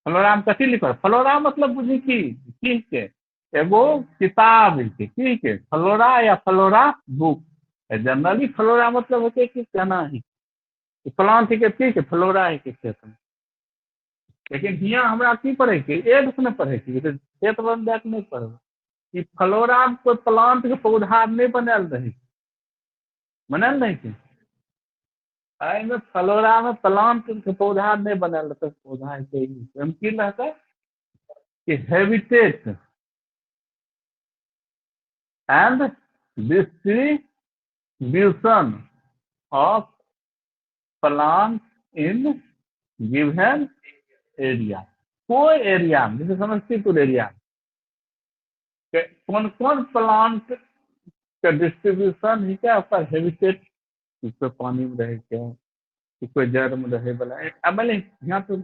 फ्लोरा में कथी लिखल, फ्लोरा मतलब बुझी की ठीक है एगो किताब है ठीक है, फ्लोरा या फ्लोरा बुक, जनरली फ्लोरा मतलब होते कि कहना है प्लांट के ठीक है फ्लोरा है के क्षेत्र में, लेकिन हियाँ हमरा की पढ़े के एड्स में पढ़े के खेत बन जाए नहीं पढ़े कि फ्लोरा में कोई प्लांट के पौधा नहीं बनल रहे, बनल नहीं के में फ्लोरा में प्लांट के पौधा नहीं बनल रहता, पौधा के हम की रहता कि habitat and distribution of plant in given area, कोई एरिया में जैसे समस्तीपुर एरिया कौन कौन प्लांट का डिस्ट्रीब्यूशन है क्या ऊपर हैबिटेट, इसमें पानी में रहे क्या कोई जड़ में रहे वाला अब यहाँ तो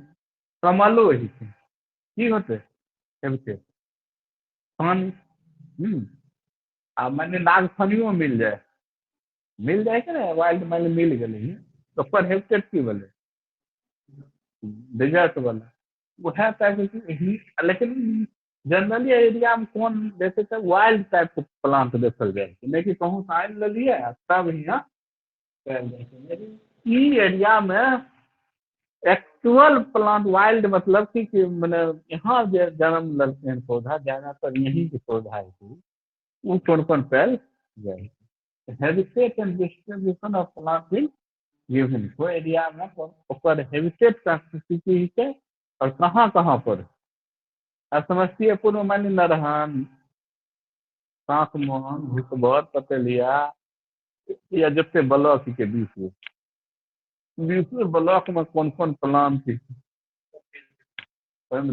कमलो ही की होते हैबिटेट पानी अब मैंने नागफनियो मिल जाए ना वाइल्ड मैंने मिल गए तो पर हैबिटेट की बोले डेजर्ट वाला वो है टाइप की, लेकिन जनरली एरिया में कौन जैसे तो वाइल्ड टाइप के प्लांट देखल जाए नहीं कि कहूँ साइन ले लिए तब यहाँ ई एरिया में एक्चुअल प्लांट वाइल्ड मतलब कि मैंने यहाँ जन्म लड़ते हैं पौधा ज्यादातर यही के पौधा है वो कौन कौन फैल जाए, habitat and distribution of plant in given को एरिया में ओकर हैबिटेट का स्थिति है और कहाँ कहाँ पर, अब समस्तीपुर में मान नरहन सांख मोहन भूसभर पतेलिया या जितने ब्लॉक के बीच ब्लॉक में कौन कौन प्लांट थी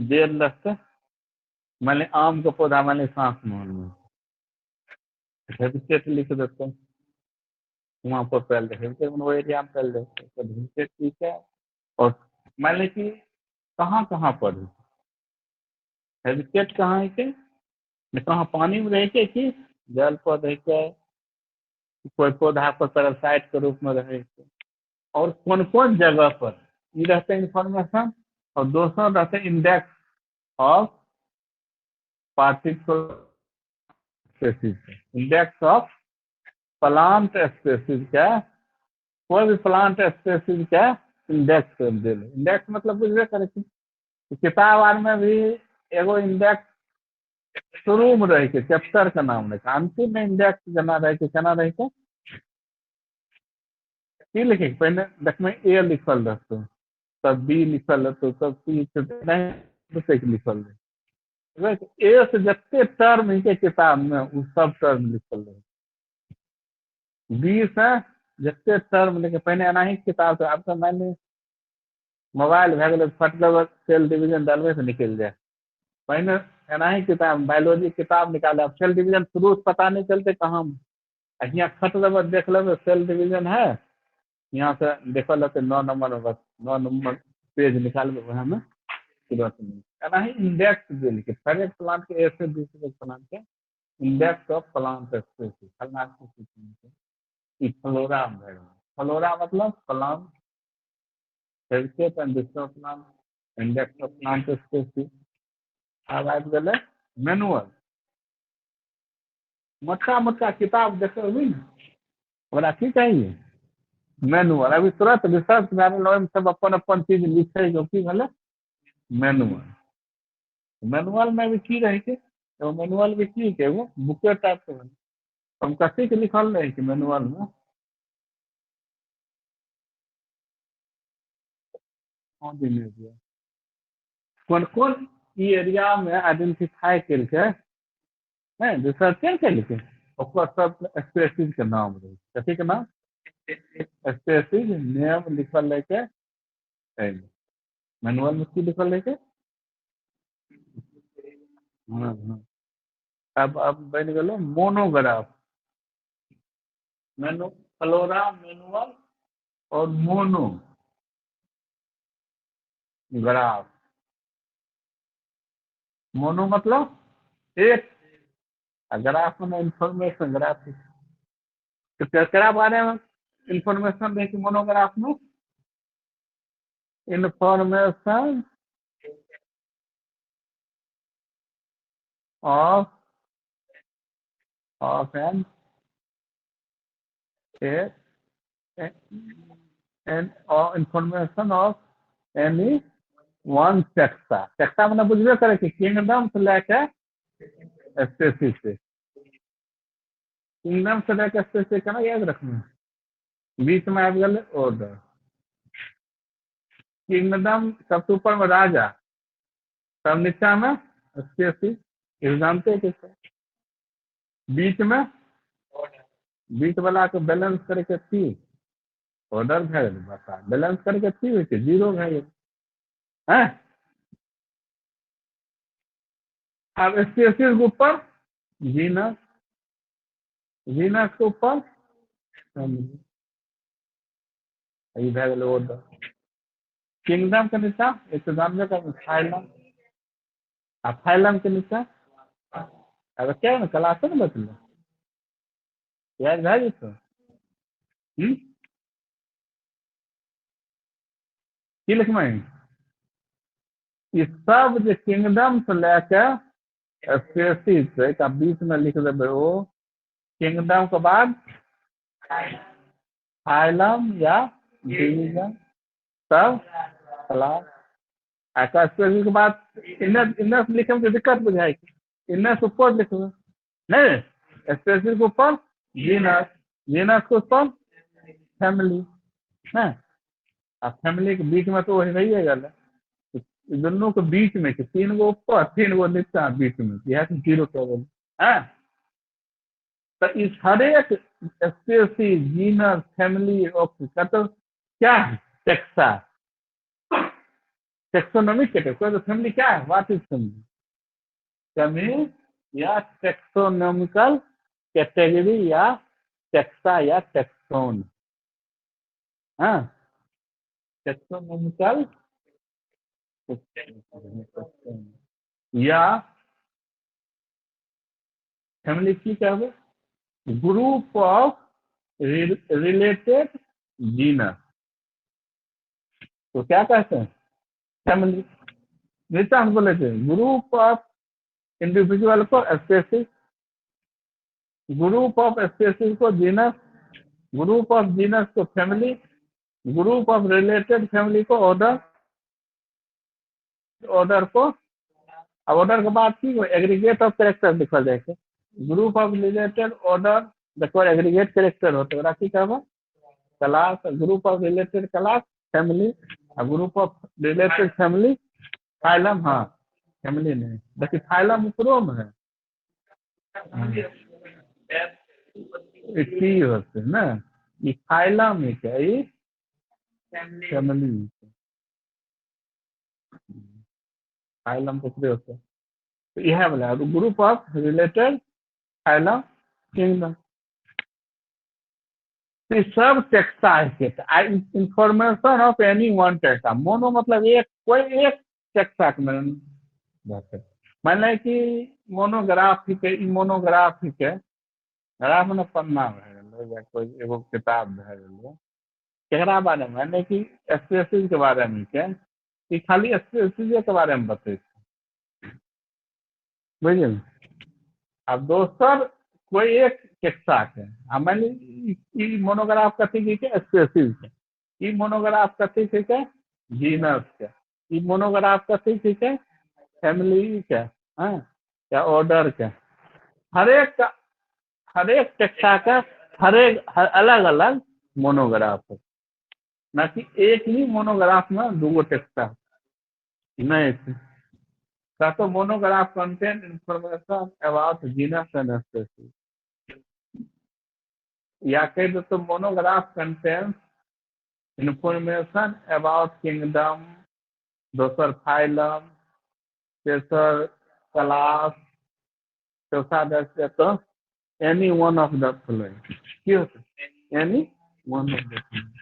देर लगते मैंने आम का पौधा मैंने सांख मोहन में हैबिटेट लिख देते वहाँ पर फैल रहे वो एरिया में फैल रहे हैबिटेट ठीक है, और मान ली कि कहाँ कहाँ पर हैबिटेट कहाँ है के कहाँ पानी में रह के कि जल पर रह के कोई पौधा पर पैरासाइट के रूप में रहे और कौन कौन जगह पर ये रहते इंफॉर्मेशन, और दूसरा रहते index of particular species, index of plant species का, कोई भी प्लांट स्पेसीज का इंडेक्स दे, इंडेक्स मतलब बुझे करे किताब आर में भी एगो इंडेक्स शुरू में रहे के चैप्टर का नाम रहे अंतिम में इंडेक्स जना रहे के केना रहे के की लिखे पहले देखने ए लिखल रहते तब बी लिखल रहते तब सी लिखल रहे ए से जितने टर्म है किताब में वो सब टर्म लिखल रहे, बी से जितने टर्म लेके पहले एना ही किताब से अब तो मैंने मोबाइल भे गए फट सेल डिवीजन डालवे से निकल जाए, पहले नहीं किताब बायोलॉजी किताब निकाले अब सेल डिवीजन शुरू से पता नहीं चलते कहाँ यहाँ खट देव देख लेवे सेल डिवीजन है यहाँ से देखो लेते 9 नंबर में बस 9 नंबर पेज निकाल वह में तुरंत नहीं इंडेक्स जो लिखे हर एक प्लांट के ऐसे दूसरे प्लांट के index of plant species flora flora मतलब plant heritage and district plant index of plant species अब आबि गेलै मैनुअल मोटका मोटका किताब देखो भी ओकरा की चाहिए मैनुअल अभी तुरंत रिसर्च भए रहल ओहिमे सब अपन अपन चीज लिखे की भेलै मैनुअल मैनुअल में भी की रहे छै तो मैनुअल भी की के एगो बुके टाइप के भेलै हम कथी के लिखल रहे छै मैनुअल में कौन कौन ई एरिया में आइडेंटिफाई करके रिसर्चर केलकै ओकर सब स्पेसीज के नाम रहे कथी के नाम स्पेसीज नेम लिखल रहे के मैनुअल में की लिखल रहे के हाँ हाँ अब बन गलो मोनोग्राफ मैनु फ्लोरा मैनुअल और मोनोग्राफ मोनो मतलब एक ग्राफ में इंफॉर्मेशन ग्राफ तो केकरा बारे में इंफॉर्मेशन रहे मोनोग्राफ में information of an information of any one taxa taxa मैंने बुझबे करे कि किंगडम से लेके स्पेसीज से किंगडम से लेके स्पेसीज केना याद रखना बीच में आबि गेलै ऑर्डर किंगडम सबसे ऊपर में राजा सब नीचा में स्पेसीज जानते हैं बीच वाला के बैलेंस करके थी ऑर्डर भए गेलै बता बैलेंस करके थी होइ छै जीरो भए गेलै हैं अब स्पेसीज के ऊपर जीनस जीनस के ऊपर ई भए गेलै ऑर्डर किंगडम के नीचा एक तो जानबे कर फाइलम आ फाइलम के नीचा अब क्या ना क्लासे ने बचलो याद भए जेतौ की लिखबै ई सब जे किंगडम से लेके स्पेसीज से का बीच में लिख देबै ओ किंगडम के बाद फाइलम या डिवीजन सब क्लास आ स्पेसीज के बाद इन्ने से लिखे में दिक्कत बुझाई इन्ने से ऊपर लिखबै नहीं स्पेसीज के ऊपर जीनस जीनस के ऊपर फैमिली ना आ फैमिली के बीच में तो वही रहिए गल दोनों के बीच में 3 गो ऊपर 3 गो नीचा बीच में यह जीरो टेबल है तो इस हरेक स्पेसीज जीनस फैमिली मतलब क्या है टेक्सा टेक्सोनॉमिक कैटेगरी तो फैमिली क्या है व्हाट इज फैमिली फैमिली या टेक्सोनॉमिकल कैटेगरी या टेक्सा या टेक्सोन हाँ टेक्सोनॉमिकल या फैमिली की कहबे ग्रुप ऑफ रिलेटेड जीनस तो क्या कहते हैं फैमिली नीचा हम बोले थे ग्रुप ऑफ इंडिविजुअल को स्पेसीज ग्रुप ऑफ स्पेसीज को जीनस ग्रुप ऑफ जीनस को family group of related family को ऑर्डर ऑर्डर को अब ऑर्डर के बाद की एग्रीगेट ऑफ कैरेक्टर लिखल जाए छै ग्रुप ऑफ रिलेटेड ऑर्डर देखो एग्रीगेट कैरेक्टर होते ओकरा की कहबो class group of related class family group of related family phylum हाँ फैमिली नहीं देखिए फाइलम ऊपरो में है की होते ना ये फाइलम है क्या ये फैमिली फाइलम ऊपरे होते तो यह बोला group of related phylum kingdom. तो सब टेक्सा है information of any one taxa. Mono मतलब एक, कोई एक टेक्सा के में रहते। मान लें कि मोनोग्राफिक है, मोनोग्राफिक है, ग्राफ में पन्ना भर या कोई एगो किताब भर केकरा बारे में, यानी कि स्पेसिस के बारे में के कि खाली स्पेसिस के बारे में बते बुझलिए। अब दोसर कोई एक टेक्सा के मान ली मोनोग्राफ कथी के स्पेसिस के, ई मोनोग्राफ कथी के जीनस के, ई मोनोग्राफ कथी के फैमिली के, हाँ, या ऑर्डर के। हरेक टेक्सा का अलग अलग मोनोग्राफ है, ना कि एक ही मोनोग्राफ में दूगो टेक्सा नहीं थे। का तो monograph contain information about genus and species, या कह दो तो monograph contains information about kingdom, दोसर फाइलम, तेसर क्लास, चौथा दर्ज तो any one of the following की होता है, any one of the following.